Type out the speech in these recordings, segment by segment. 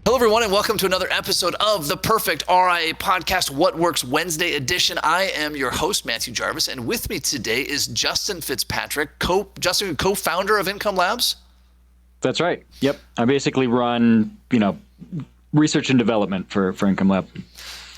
Hello, everyone, and welcome to another episode of the Perfect RIA Podcast, What Works Wednesday edition. I am your host, Matthew Jarvis, and with me today is Justin Fitzpatrick, co-founder of Income Labs. That's right. Yep. I basically run, research and development for Income Lab.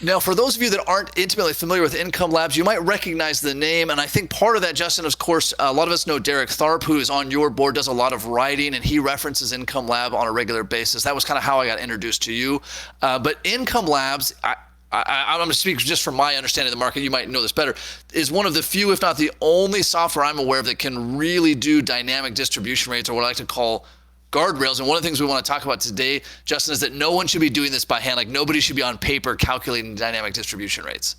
Now, for those of you that aren't intimately familiar with Income Labs, you might recognize the name. And I think part of that, Justin, of course, a lot of us know Derek Tharp, who is on your board, does a lot of writing, and he references Income Lab on a regular basis. That was kind of how I got introduced to you. But Income Labs, I'm going to speak just from my understanding of the market, you might know this better, is one of the few, if not the only software I'm aware of that can really do dynamic distribution rates, or what I like to call guardrails. And one of the things we want to talk about today, Justin, is that no one should be doing this by hand. Like, nobody should be on paper calculating dynamic distribution rates.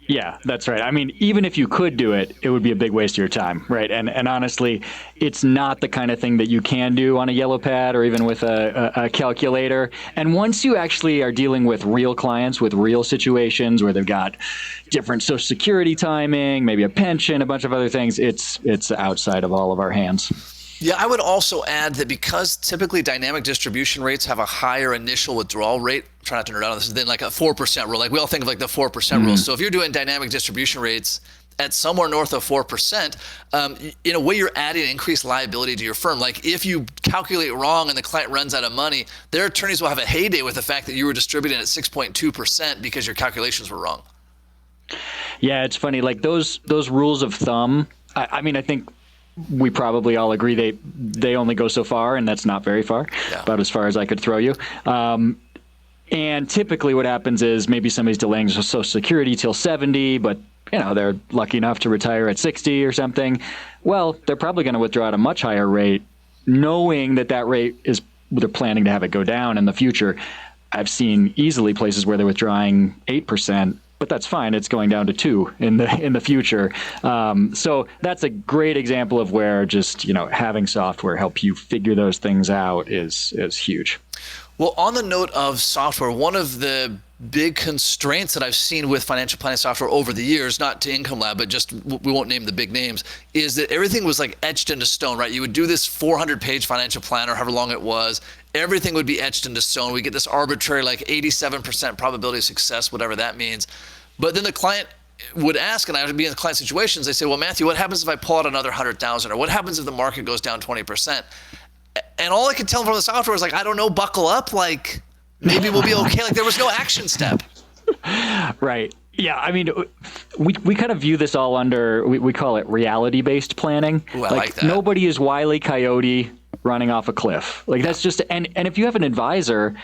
Yeah, that's right. I mean, even if you could do it, it would be a big waste of your time, right? And honestly, it's not the kind of thing that you can do on a yellow pad or even with a calculator. And once you actually are dealing with real clients with real situations where they've got different Social Security timing, maybe a pension, a bunch of other things, it's outside of all of our hands. Yeah, I would also add that because typically dynamic distribution rates have a higher initial withdrawal rate, try not to nerd out on this, than like a 4% rule. Like, we all think of like the 4% rule. So if you're doing dynamic distribution rates at somewhere north of 4%, in a way you're adding increased liability to your firm. Like, if you calculate wrong and the client runs out of money, their attorneys will have a heyday with the fact that you were distributing at 6.2% because your calculations were wrong. Yeah, it's funny. Like those rules of thumb, I mean, I think we probably all agree they only go so far, and that's not very far, about as far as I could throw you. And typically what happens is maybe somebody's delaying Social Security till 70, but they're lucky enough to retire at 60 or something. Well, they're probably going to withdraw at a much higher rate, knowing that rate is, they're planning to have it go down in the future. I've seen easily places where they're withdrawing 8%. But that's fine. It's going down to 2 in the future. So that's a great example of where just having software help you figure those things out is huge. Well, on the note of software, one of the big constraints that I've seen with financial planning software over the years, not to Income Lab, but just, we won't name the big names, is that everything was like etched into stone, right? You would do this 400-page financial plan, or however long it was. Everything would be etched into stone. We get this arbitrary, like 87% probability of success, whatever that means. But then the client would ask, and I would be in the client situations, they say, well, Matthew, what happens if I pull out another 100,000? Or what happens if the market goes down 20%? And all I could tell them from the software was like, I don't know, buckle up. Like, maybe we'll be okay. Like, there was no action step. Right. Yeah, I mean, we kind of view this all under, we call it reality-based planning. Ooh, I like that. Nobody is Wile E. Coyote running off a cliff. Like, that's just, and if you have an advisor,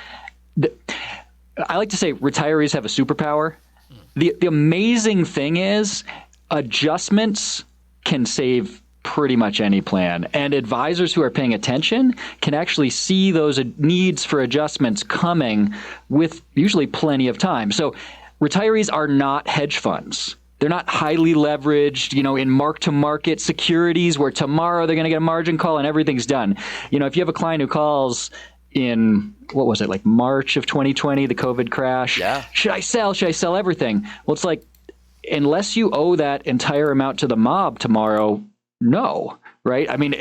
I like to say retirees have a superpower. The amazing thing is adjustments can save pretty much any plan. And advisors who are paying attention can actually see those needs for adjustments coming with usually plenty of time. So retirees are not hedge funds. They're not highly leveraged, in mark-to-market securities where tomorrow they're going to get a margin call and everything's done. If you have a client who calls in, what was it, like March of 2020, the COVID crash? Yeah. Should I sell everything? Well, it's like, unless you owe that entire amount to the mob tomorrow, no, right? I mean,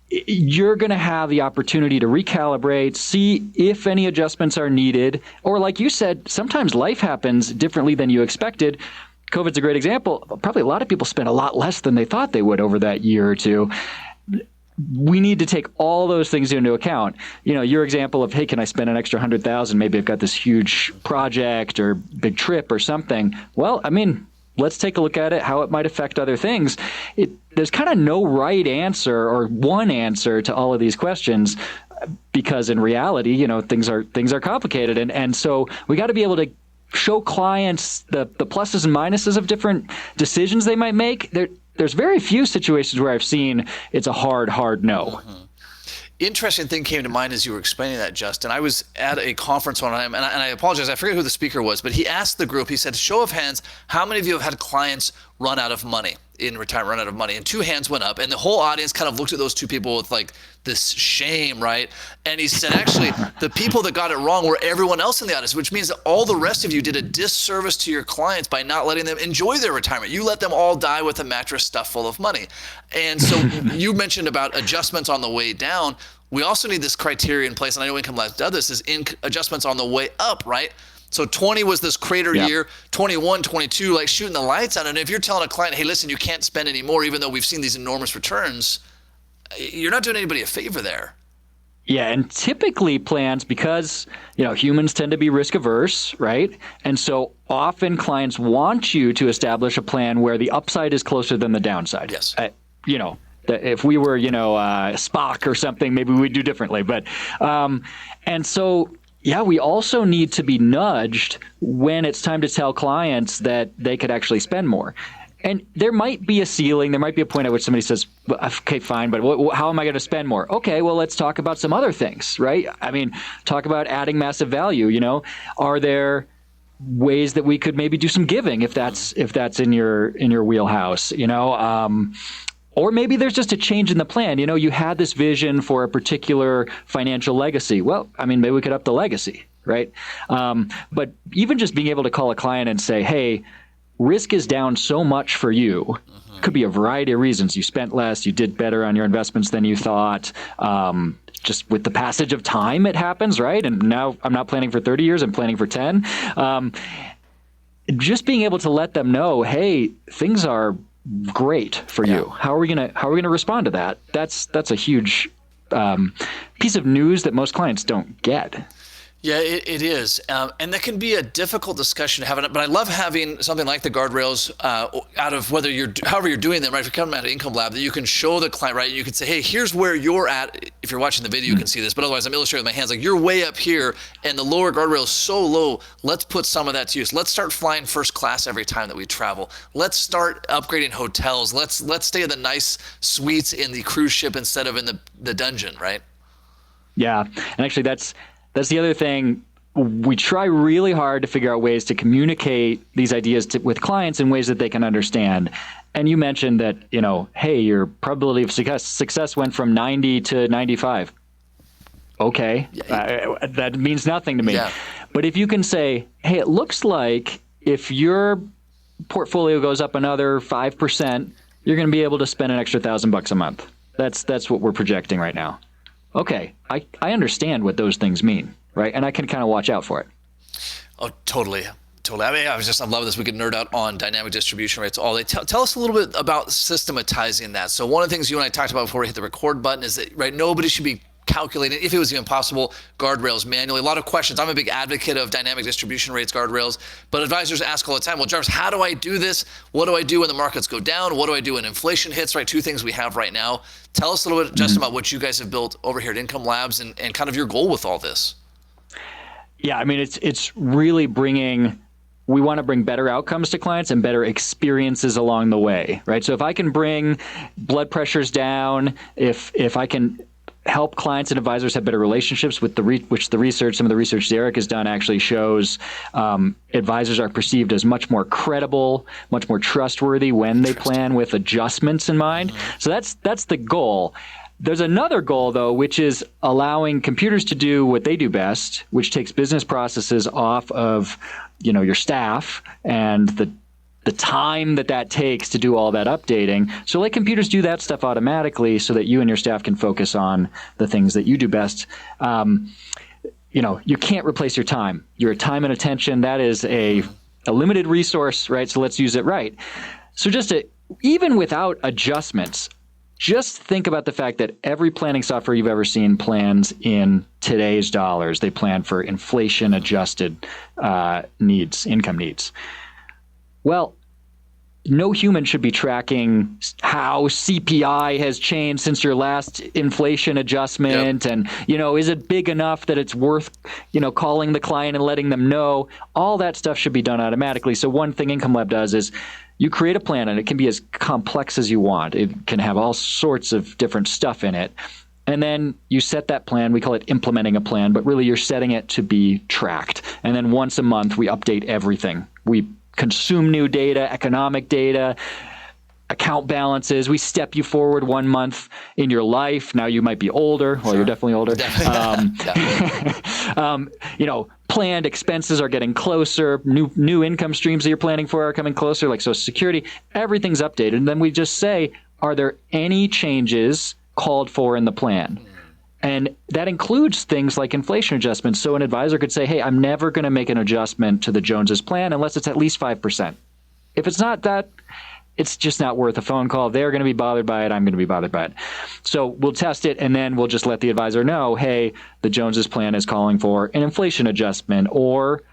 you're going to have the opportunity to recalibrate, see if any adjustments are needed, or like you said, sometimes life happens differently than you expected. COVID's a great example. Probably a lot of people spent a lot less than they thought they would over that year or two. We need to take all those things into account. Your example of, hey, can I spend an extra 100,000? Maybe I've got this huge project or big trip or something. Well, I mean, let's take a look at it, how it might affect other things. There's kind of no right answer or one answer to all of these questions, because in reality, things are complicated. And so we got to be able to show clients the pluses and minuses of different decisions they might make. There's very few situations where I've seen it's a hard no. Mm-hmm. Interesting thing came to mind as you were explaining that, Justin. I was at a conference one time, and I apologize, I forget who the speaker was, but he asked the group, he said, show of hands, how many of you have had clients run out of money in retirement, run out of money? And 2 hands went up, and the whole audience kind of looked at those 2 people with like this shame, right? And he said, actually, the people that got it wrong were everyone else in the audience, which means that all the rest of you did a disservice to your clients by not letting them enjoy their retirement. You let them all die with a mattress stuffed full of money. And so you mentioned about adjustments on the way down. we also need this criteria in place, and I know Income Labs does this, is adjustments on the way up, right? So 20 was this crater year, 21, 22, like shooting the lights out. And if you're telling a client, hey, listen, you can't spend any more, even though we've seen these enormous returns, you're not doing anybody a favor there. Yeah, and typically plans, because humans tend to be risk averse, right? And so often clients want you to establish a plan where the upside is closer than the downside. Yes. If we were Spock or something, maybe we'd do differently. But and so we also need to be nudged when it's time to tell clients that they could actually spend more. And there might be a ceiling. There might be a point at which somebody says, okay, fine, but how am I going to spend more? Okay, well, let's talk about some other things, right? I mean, talk about adding massive value. Are there ways that we could maybe do some giving if that's in your wheelhouse, or maybe there's just a change in the plan. You had this vision for a particular financial legacy. Well, I mean, maybe we could up the legacy, right? But even just being able to call a client and say, hey, risk is down so much for you. Could be a variety of reasons. You spent less, you did better on your investments than you thought. Just with the passage of time, it happens, right? And now I'm not planning for 30 years, I'm planning for 10. Just being able to let them know, hey, things are great for you. How are we gonna respond to that? That's a huge piece of news that most clients don't get. Yeah, it is. And that can be a difficult discussion to have. But I love having something like the guardrails out of however you're doing them, right? If you're coming out of Income Lab, that you can show the client, right? You can say, hey, here's where you're at. If you're watching the video, you can see this. But otherwise, I'm illustrating with my hands. Like, you're way up here, and the lower guardrail is so low. Let's put some of that to use. Let's start flying first class every time that we travel. Let's start upgrading hotels. Let's stay in the nice suites in the cruise ship instead of in the dungeon, right? Yeah, and actually that's the other thing. We try really hard to figure out ways to communicate these ideas with clients in ways that they can understand. And you mentioned that, hey, your probability of success went from 90 to 95. Okay, that means nothing to me. Yeah. But if you can say, hey, it looks like if your portfolio goes up another 5%, you're going to be able to spend an extra $1,000 a month. That's what we're projecting right now. Okay, I understand what those things mean, right? And I can kind of watch out for it. Oh, totally. I mean, I love this. We could nerd out on dynamic distribution rates all day. Tell us a little bit about systematizing that. So one of the things you and I talked about before we hit the record button is that, right, nobody should be calculating, if it was even possible, guardrails manually. A lot of questions. I'm a big advocate of dynamic distribution rates, guardrails, but advisors ask all the time, well, Jarvis, how do I do this? What do I do when the markets go down? What do I do when inflation hits, right? Two things we have right now. Tell us a little bit, Justin, about what you guys have built over here at Income Labs and kind of your goal with all this. Yeah, I mean, it's really we want to bring better outcomes to clients and better experiences along the way, right? So if I can bring blood pressures down, if I can help clients and advisors have better relationships with some of the research Derek has done actually shows advisors are perceived as much more credible, much more trustworthy when they plan with adjustments in mind. So that's the goal. There's another goal, though, which is allowing computers to do what they do best, which takes business processes off of your staff and the time that takes to do all that updating. So let computers do that stuff automatically so that you and your staff can focus on the things that you do best. You can't replace your time. Your time and attention, that is a limited resource, right? So let's use it right. So even without adjustments, just think about the fact that every planning software you've ever seen plans in today's dollars. They plan for inflation-adjusted income needs. Well, no human should be tracking how CPI has changed since your last inflation adjustment. Yep. And, is it big enough that it's worth, calling the client and letting them know? All that stuff should be done automatically. So one thing Income Lab does is you create a plan, and it can be as complex as you want. It can have all sorts of different stuff in it. And then you set that plan. We call it implementing a plan, but really you're setting it to be tracked. And then once a month, we update everything. We consume new data, economic data, account balances. We step you forward 1 month in your life. Now you might be older. Well, sure. You're definitely older. Planned expenses are getting closer. New income streams that you're planning for are coming closer, like Social Security. Everything's updated. And then we just say, are there any changes called for in the plan? And that includes things like inflation adjustments. So an advisor could say, hey, I'm never going to make an adjustment to the Joneses plan unless it's at least 5%. If it's not that, it's just not worth a phone call. They're going to be bothered by it. I'm going to be bothered by it. So we'll test it, and then we'll just let the advisor know, hey, the Joneses plan is calling for an inflation adjustment. Or,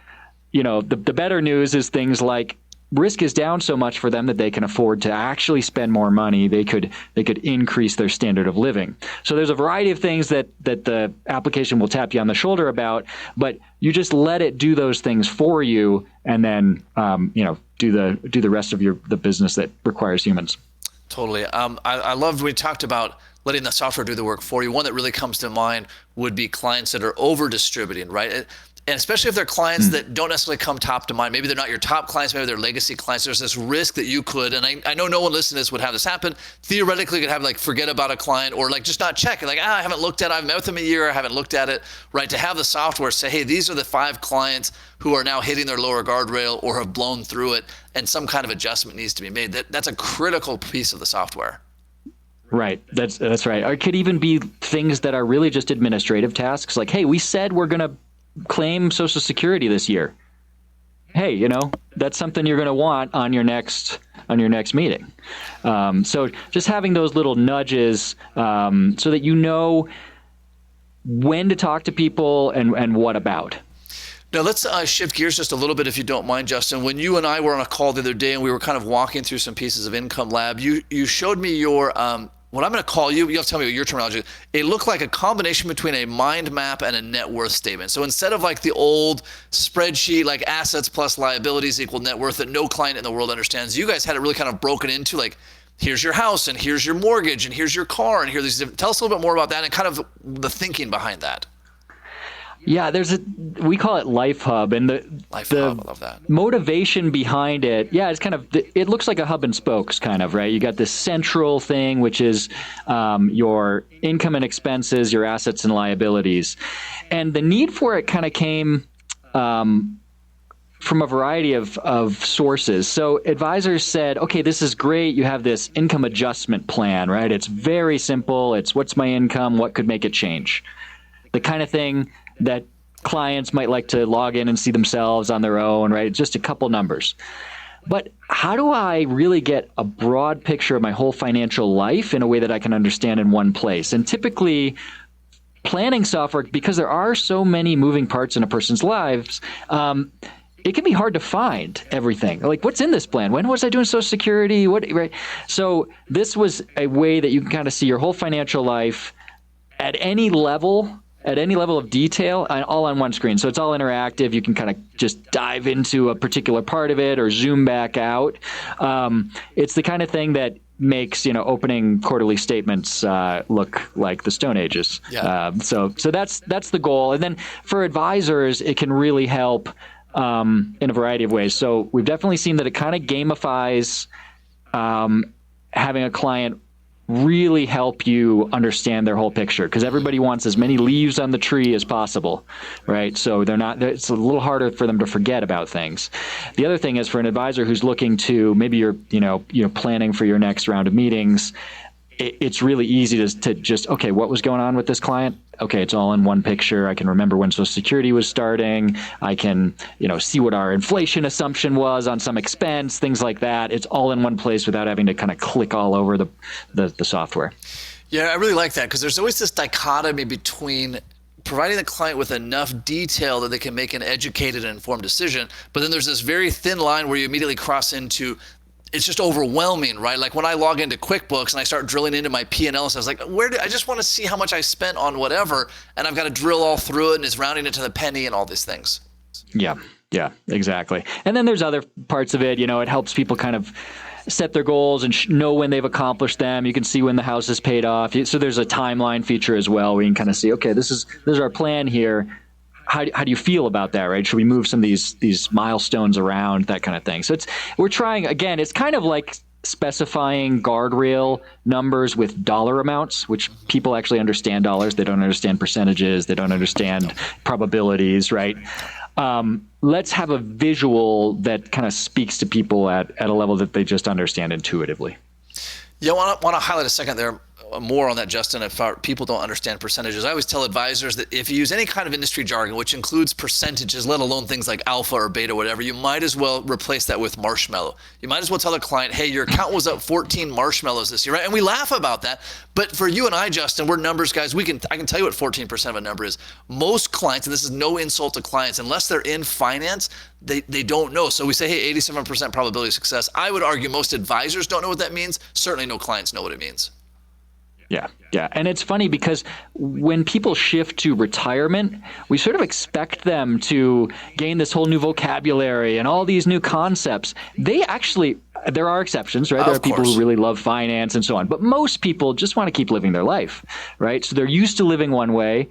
the better news is things like risk is down so much for them that they can afford to actually spend more money. They could increase their standard of living. So there's a variety of things that the application will tap you on the shoulder about, but you just let it do those things for you, and then do the rest of the business that requires humans. Totally. I loved when we talked about letting the software do the work for you. One that really comes to mind would be clients that are over distributing, right? And especially if they're clients that don't necessarily come top to mind. Maybe they're not your top clients, maybe they're legacy clients. There's this risk that you could, and I know no one listening to this would have this happen. Theoretically, you could have forget about a client, or just not check it. I haven't looked at it. I've met with them a year. I haven't looked at it, right? To have the software say, hey, these are the 5 clients who are now hitting their lower guardrail or have blown through it, and some kind of adjustment needs to be made. That's a critical piece of the software. Right. That's right. Or it could even be things that are really just administrative tasks. Like, hey, we said we're going to claim Social Security this year. Hey, that's something you're going to want on your next meeting. So just having those little nudges so that you know when to talk to people and what about. Now let's shift gears just a little bit, if you don't mind, Justin. When you and I were on a call the other day and we were kind of walking through some pieces of Income Lab, you showed me your what I'm going to call you have to tell me what your terminology is. It looked like a combination between a mind map and a net worth statement. So instead of the old spreadsheet, assets plus liabilities equal net worth that no client in the world understands, you guys had it really kind of broken into here's your house, and here's your mortgage, and here's your car, and here's these. Tell us a little bit more about that and kind of the thinking behind that. Yeah, we call it Life Hub, and Hub, I love that. Motivation behind it. Yeah, it's it looks like a hub and spokes kind of, right? You got this central thing, which is your income and expenses, your assets and liabilities. And the need for it kind of came from a variety of sources. So advisors said, okay, this is great. You have this income adjustment plan, right? It's very simple. It's what's my income? What could make it change? The kind of thing that clients might like to log in and see themselves on their own, right? Just a couple numbers. But how do I really get a broad picture of my whole financial life in a way that I can understand in one place? And typically, planning software, because there are so many moving parts in a person's lives, it can be hard to find everything. What's in this plan? When was I doing Social Security? Right? So this was a way that you can kind of see your whole financial life at any level of detail, all on one screen. So it's all interactive. You can kind of just dive into a particular part of it or zoom back out. It's the kind of thing that makes opening quarterly statements look like the Stone Ages. Yeah. So that's the goal. And then for advisors, it can really help in a variety of ways. So we've definitely seen that it kind of gamifies having a client really help you understand their whole picture, because everybody wants as many leaves on the tree as possible, right? So it's a little harder for them to forget about things. The other thing is, for an advisor who's looking to, maybe you're planning for your next round of meetings, it's really easy to just, okay, what was going on with this client? Okay, it's all in one picture. I can remember when Social Security was starting. I can, see what our inflation assumption was on some expense, things like that. It's all in one place without having to kind of click all over the software. Yeah, I really like that, because there's always this dichotomy between providing the client with enough detail that they can make an educated and informed decision, but then there's this very thin line where you immediately cross into it's just overwhelming, right? When I log into QuickBooks and I start drilling into my P&L, so I was like, I just want to see how much I spent on whatever, and I've got to drill all through it, and it's rounding it to the penny and all these things. Yeah, exactly. And then there's other parts of it, it helps people kind of set their goals and know when they've accomplished them. You can see when the house is paid off. So there's a timeline feature as well, where you can kind of see, okay, this is our plan here. How do you feel about that, right? Should we move some of these milestones around, that kind of thing? So we're trying, again, it's kind of like specifying guardrail numbers with dollar amounts, which people actually understand dollars. They don't understand percentages. They don't understand probabilities, right? Let's have a visual that kind of speaks to people at a level that they just understand intuitively. Yeah, I want to highlight a second there. more on that, Justin, if people don't understand percentages. I always tell advisors that if you use any kind of industry jargon, which includes percentages, let alone things like alpha or beta, whatever, you might as well replace that with marshmallow. You might as well tell the client, hey, your account was up 14 marshmallows this year, right? And we laugh about that. But for you and I, Justin, we're numbers guys. I can tell you what 14% of a number is. Most clients, and this is no insult to clients, unless they're in finance, they don't know. So we say, hey, 87% probability of success. I would argue most advisors don't know what that means. Certainly no clients know what it means. Yeah. And it's funny because when people shift to retirement, we sort of expect them to gain this whole new vocabulary and all these new concepts. There are exceptions, right? There are people who really love finance and so on. But most people just want to keep living their life, right? So they're used to living one way.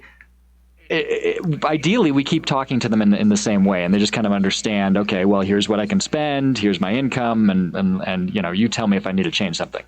Ideally, we keep talking to them in the same way, and they just kind of understand, okay, well, here's what I can spend, here's my income, and you tell me if I need to change something.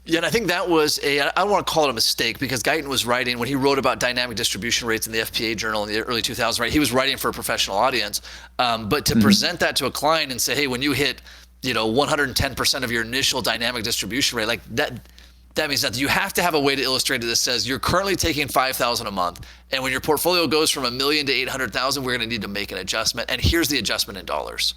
Yeah, and I think that was I don't want to call it a mistake, because Guyton was writing, when he wrote about dynamic distribution rates in the FPA journal in the early 2000s, right? He was writing for a professional audience. But to present that to a client and say, hey, when you hit, 110% of your initial dynamic distribution rate, like that means that you have to have a way to illustrate it that says you're currently taking $5,000 a month. And when your portfolio goes from $1 million to $800,000, we're going to need to make an adjustment. And here's the adjustment in dollars.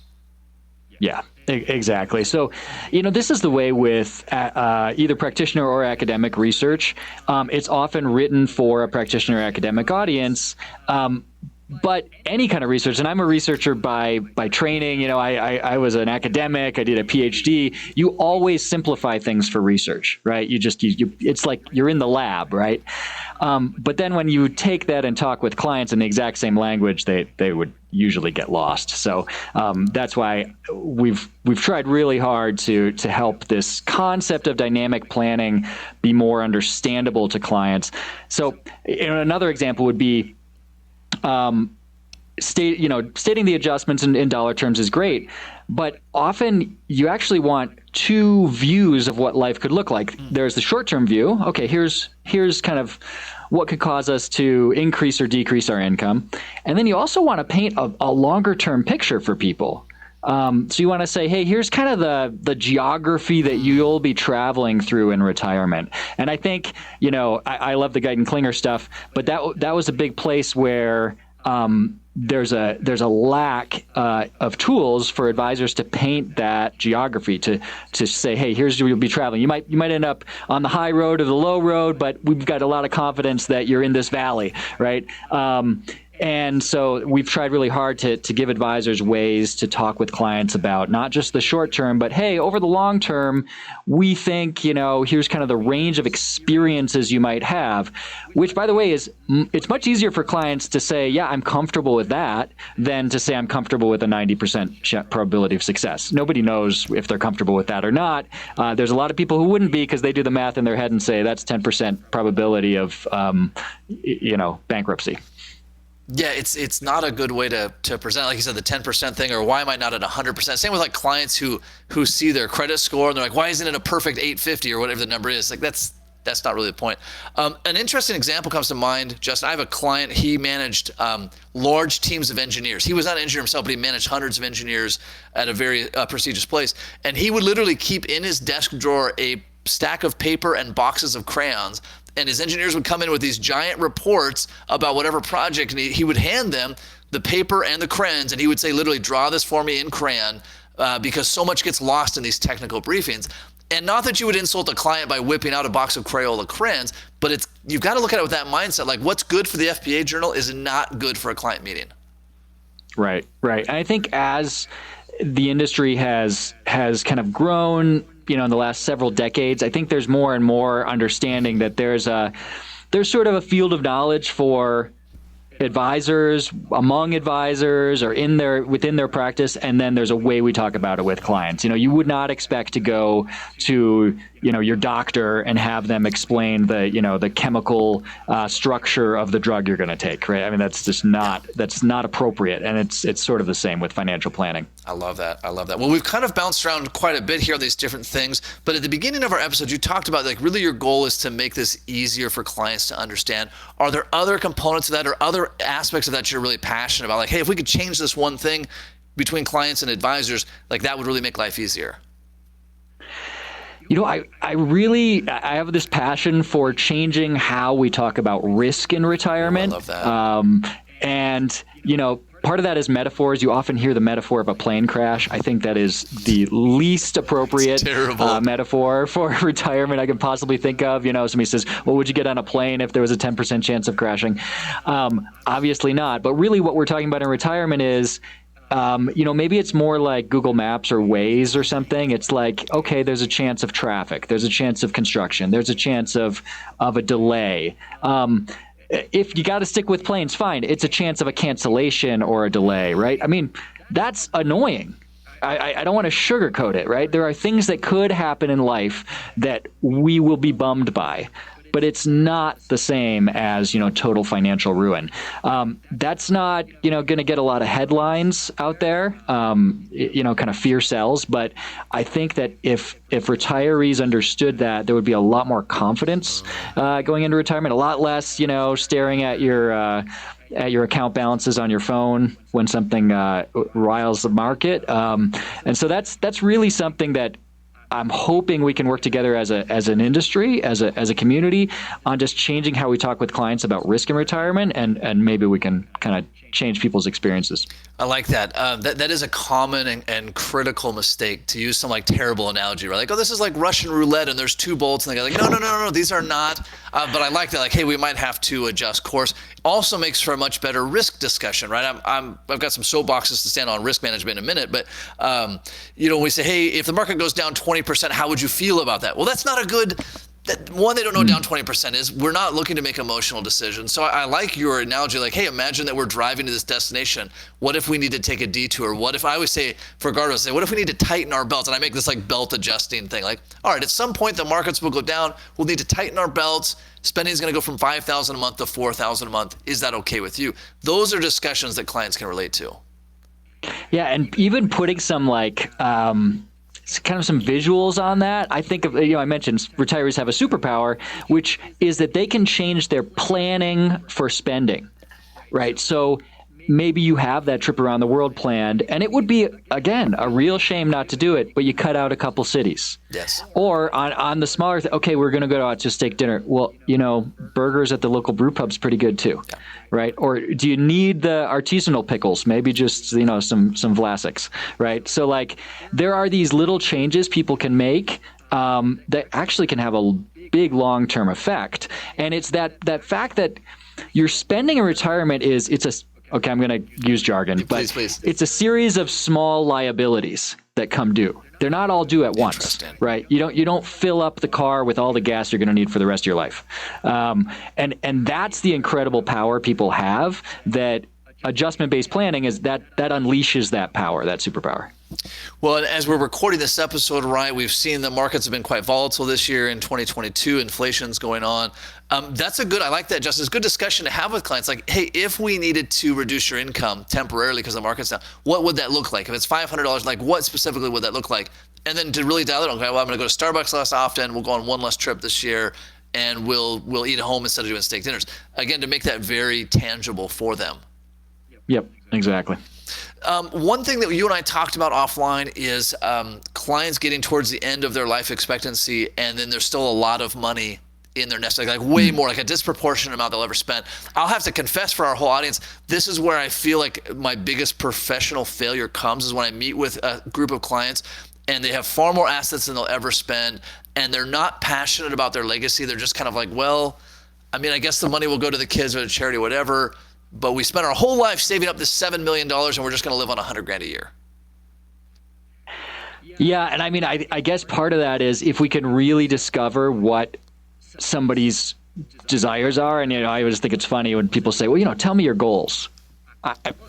Yeah, exactly. So, this is the way with either practitioner or academic research. It's often written for a practitioner or academic audience. But any kind of research, and I'm a researcher by training, I was an academic, I did a PhD. You always simplify things for research, right? It's like you're in the lab, right? But then when you take that and talk with clients in the exact same language, they would usually get lost. So that's why we've tried really hard to help this concept of dynamic planning be more understandable to clients. So another example would be, stating the adjustments in dollar terms is great, but often you actually want two views of what life could look like. There's the short-term view. Okay, here's kind of what could cause us to increase or decrease our income. And then you also want to paint a longer-term picture for people. So you want to say, hey, here's kind of the geography that you'll be traveling through in retirement. And I think, I love the Guyton Klinger stuff, but that was a big place where there's a lack of tools for advisors to paint that geography, to say, hey, here's where you'll be traveling. You might end up on the high road or the low road, but we've got a lot of confidence that you're in this valley, right? And so we've tried really hard to give advisors ways to talk with clients about not just the short term, but hey, over the long term, we think, here's kind of the range of experiences you might have, which, by the way, it's much easier for clients to say, yeah, I'm comfortable with that, than to say I'm comfortable with a 90% probability of success. Nobody knows if they're comfortable with that or not. There's a lot of people who wouldn't be, because they do the math in their head and say that's 10% probability of, bankruptcy. Yeah, it's not a good way to present, like you said, the 10% thing, or why am I not at 100%? Same with like clients who see their credit score and they're like, why isn't it a perfect 850 or whatever the number is? Like that's not really the point. An interesting example comes to mind, Justin. I have a client, he managed large teams of engineers. He was not an engineer himself, but he managed hundreds of engineers at a very prestigious place. And he would literally keep in his desk drawer a stack of paper and boxes of crayons. And his engineers would come in with these giant reports about whatever project, and he would hand them the paper and the crayons, and he would say, literally, draw this for me in crayon, because so much gets lost in these technical briefings. And not that you would insult a client by whipping out a box of Crayola crayons, but you've got to look at it with that mindset. Like, what's good for the FPA journal is not good for a client meeting. Right. And I think as the industry has kind of grown, in the last several decades, I think there's more and more understanding that there's sort of a field of knowledge for advisors, among advisors, or within their practice, and then there's a way we talk about it with clients. You would not expect to go to your doctor and have them explain the chemical structure of the drug you're going to take, right? I mean, that's not appropriate, and it's sort of the same with financial planning. I love that. Well, we've kind of bounced around quite a bit here on these different things, but at the beginning of our episode, you talked about like really your goal is to make this easier for clients to understand. Are there other components of that or other aspects of that you're really passionate about? Like, hey, if we could change this one thing between clients and advisors, like that would really make life easier. I have this passion for changing how we talk about risk in retirement. I love that. And, part of that is metaphors. You often hear the metaphor of a plane crash. I think that is the least appropriate metaphor for retirement I could possibly think of. Somebody says, well, would you get on a plane if there was a 10% chance of crashing? Obviously not. But really what we're talking about in retirement is, maybe it's more like Google Maps or Waze or something. It's like, okay, there's a chance of traffic. There's a chance of construction. There's a chance of a delay. If you got to stick with planes, fine. It's a chance of a cancellation or a delay, right? I mean, that's annoying. I don't want to sugarcoat it, right? There are things that could happen in life that we will be bummed by, but it's not the same as, total financial ruin. That's not, going to get a lot of headlines out there, kind of fear sells. But I think that if retirees understood that, there would be a lot more confidence going into retirement, a lot less, staring at your account balances on your phone when something riles the market. And so that's really something that I'm hoping we can work together as an industry, as a community, on just changing how we talk with clients about risk in retirement, and maybe we can kind of change people's experiences. I like that. That is a common and critical mistake, to use some terrible analogy, right? Like, oh, this is like Russian roulette and there's two bolts, and they go like, no, these are not. But I like that. Like, hey, we might have to adjust course. Also makes for a much better risk discussion, right? I've got some soapboxes to stand on risk management in a minute, but when we say, hey, if the market goes down 20%, how would you feel about that? Well, that's not a good. One, they don't know what down 20% is. We're not looking to make emotional decisions. So I like your analogy, like, hey, imagine that we're driving to this destination. What if we need to take a detour? What if, I always say, for guardrails, what if we need to tighten our belts? And I make this belt adjusting thing. Like, all right, at some point the markets will go down. We'll need to tighten our belts. Spending is going to go from $5,000 a month to $4,000 a month. Is that okay with you? Those are discussions that clients can relate to. Yeah, and even putting some kind of some visuals on that. I think of, I mentioned retirees have a superpower, which is that they can change their planning for spending, right? So maybe you have that trip around the world planned, and it would be, again, a real shame not to do it, but you cut out a couple cities. Yes. Or on the smaller, okay, we're going to go out to steak dinner. Well, burgers at the local brew pub's pretty good too, right? Or do you need the artisanal pickles? Maybe just, some Vlasics, right? So there are these little changes people can make that actually can have a big long-term effect. And it's that fact that your spending in retirement okay, I'm going to use jargon, but please. It's a series of small liabilities that come due. They're not all due at once, right? You don't fill up the car with all the gas you're going to need for the rest of your life. And that's the incredible power people have, that adjustment-based planning is that unleashes that power, that superpower. Well, and as we're recording this episode, right, we've seen the markets have been quite volatile this year in 2022. Inflation's going on. I like that, Justin. It's a good discussion to have with clients. Like, hey, if we needed to reduce your income temporarily because the market's down, what would that look like? If it's $500, what specifically would that look like? And then to really dial it, okay, well, I'm going to go to Starbucks less often. We'll go on one less trip this year, and we'll eat at home instead of doing steak dinners. Again, to make that very tangible for them. Yep, exactly. One thing that you and I talked about offline is clients getting towards the end of their life expectancy, and then there's still a lot of money in their nest egg, way more, a disproportionate amount they'll ever spend. I'll have to confess for our whole audience, this is where I feel like my biggest professional failure comes, is when I meet with a group of clients and they have far more assets than they'll ever spend, and they're not passionate about their legacy. They're just kind of I guess the money will go to the kids or to charity, whatever. But we spent our whole life saving up this $7 million, and we're just going to live on $100,000 a year. Yeah, and I guess part of that is if we can really discover what somebody's desires are, and I always think it's funny when people say, well, tell me your goals.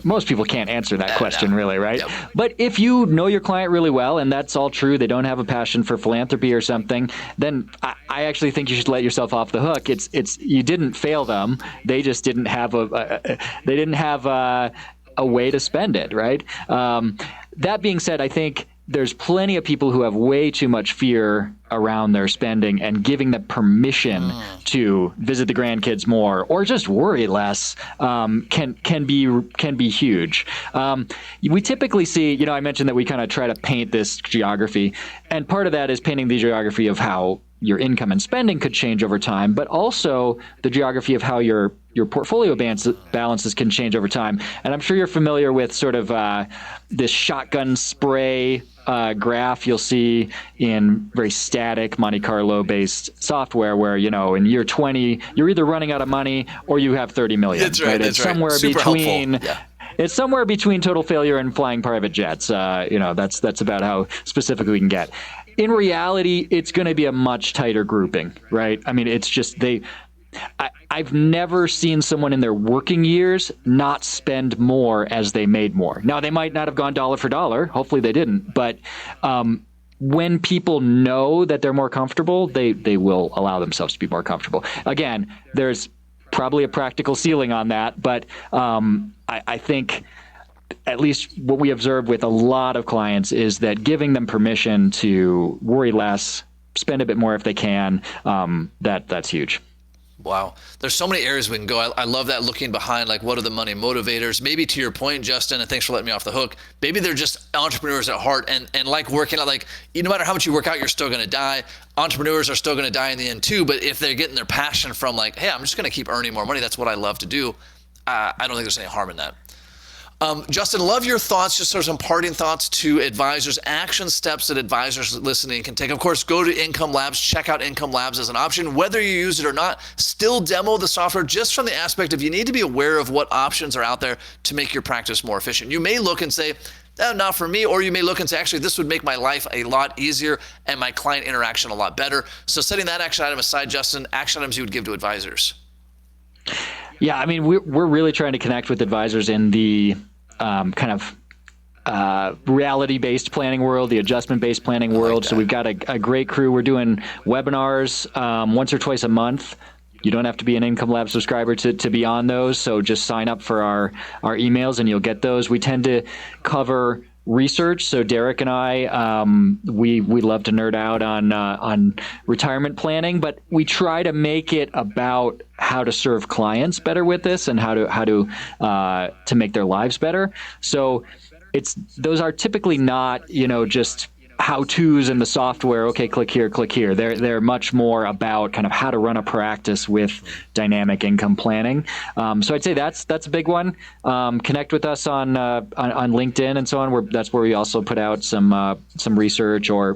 Most people can't answer that question, really, right? Yep. But if you know your client really well, and that's all true, they don't have a passion for philanthropy or something, then I actually think you should let yourself off the hook. It's you didn't fail them; they just didn't have a way to spend it, right? That being said, I think there's plenty of people who have way too much fear around their spending, and giving them permission to visit the grandkids more or just worry less can be huge. We typically see, I mentioned that we kind of try to paint this geography, and part of that is painting the geography of how your income and spending could change over time, but also the geography of how your portfolio balances can change over time. And I'm sure you're familiar with sort of this shotgun spray graph you'll see in very static Monte Carlo based software where, in year 20, you're either running out of money or you have 30 million. That's right. That's it's somewhere right. Super between. helpful. Yeah. It's somewhere between total failure and flying private jets. That's about how specific we can get. In reality, it's going to be a much tighter grouping, right? I mean, it's just I've never seen someone in their working years not spend more as they made more. Now, they might not have gone dollar for dollar. Hopefully they didn't. But when people know that they're more comfortable, they will allow themselves to be more comfortable. Again, there's probably a practical ceiling on that. But I think at least what we observe with a lot of clients is that giving them permission to worry less, spend a bit more if they can, that's huge. Wow. There's so many areas we can go. I love that, looking behind, like, what are the money motivators? Maybe to your point, Justin, and thanks for letting me off the hook, maybe they're just entrepreneurs at heart and like working out, like, no matter how much you work out, you're still going to die. Entrepreneurs are still going to die in the end too. But if they're getting their passion from, like, hey, I'm just going to keep earning more money, that's what I love to do, I don't think there's any harm in that. Justin, love your thoughts, just sort of some parting thoughts to advisors, action steps that advisors listening can take. Of course, go to Income Labs, check out Income Labs as an option. Whether you use it or not, still demo the software, just from the aspect of you need to be aware of what options are out there to make your practice more efficient. You may look and say, not for me, or you may look and say, actually, this would make my life a lot easier and my client interaction a lot better. So setting that action item aside, Justin, action items you would give to advisors. Yeah, I mean, we're really trying to connect with advisors in the kind of reality-based planning world, the adjustment-based planning world. So we've got a great crew. We're doing webinars once or twice a month. You don't have to be an Income Lab subscriber to be on those. So just sign up for our emails and you'll get those. We tend to cover research. So Derek and I, we love to nerd out on retirement planning, but we try to make it about how to serve clients better with this and how to make their lives better. So those are typically not, just how-tos in the software. Okay, click here, click here. They're much more about kind of how to run a practice with dynamic income planning. So I'd say that's a big one. Connect with us on LinkedIn and so on. That's where we also put out some research, or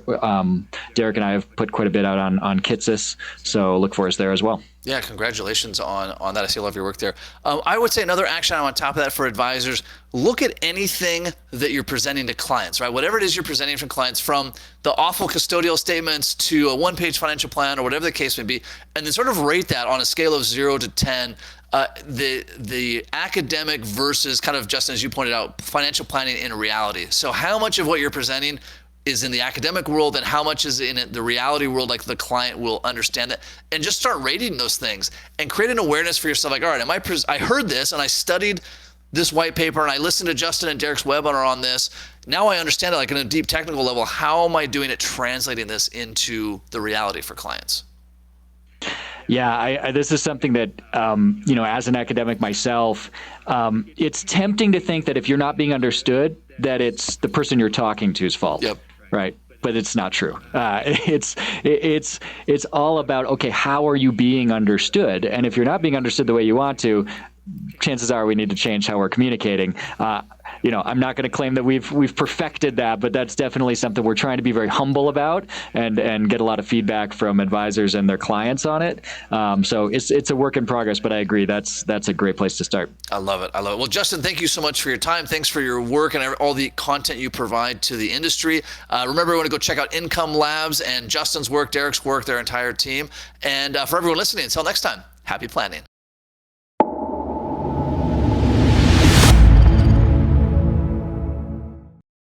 Derek and I have put quite a bit out on Kitsis. So look for us there as well. Yeah, congratulations on that. I see a lot of your work there. I would say another action item on top of that for advisors, look at anything that you're presenting to clients, right? Whatever it is you're presenting from clients, from the awful custodial statements to a one-page financial plan or whatever the case may be, and then sort of rate that on a scale of 0 to 10, the academic versus kind of, Justin, as you pointed out, financial planning in reality. So how much of what you're presenting is in the academic world and how much is in the reality world, like the client will understand that, and just start rating those things and create an awareness for yourself. Like, all right, I heard this and I studied this white paper and I listened to Justin and Derek's webinar on this. Now I understand it, like, on a deep technical level. How am I doing it, translating this into the reality for clients? Yeah, this is something that, as an academic myself, it's tempting to think that if you're not being understood, that it's the person you're talking to's fault. Yep. Right. But it's not true. It's all about, okay, how are you being understood? And if you're not being understood the way you want to, chances are we need to change how we're communicating. I'm not going to claim that we've perfected that, but that's definitely something we're trying to be very humble about and get a lot of feedback from advisors and their clients on it. So it's a work in progress, but I agree that's a great place to start. I love it. Well, Justin, thank you so much for your time. Thanks for your work and all the content you provide to the industry. Remember, we want to go check out Income Labs and Justin's work, Derek's work, their entire team. And for everyone listening, until next time, happy planning.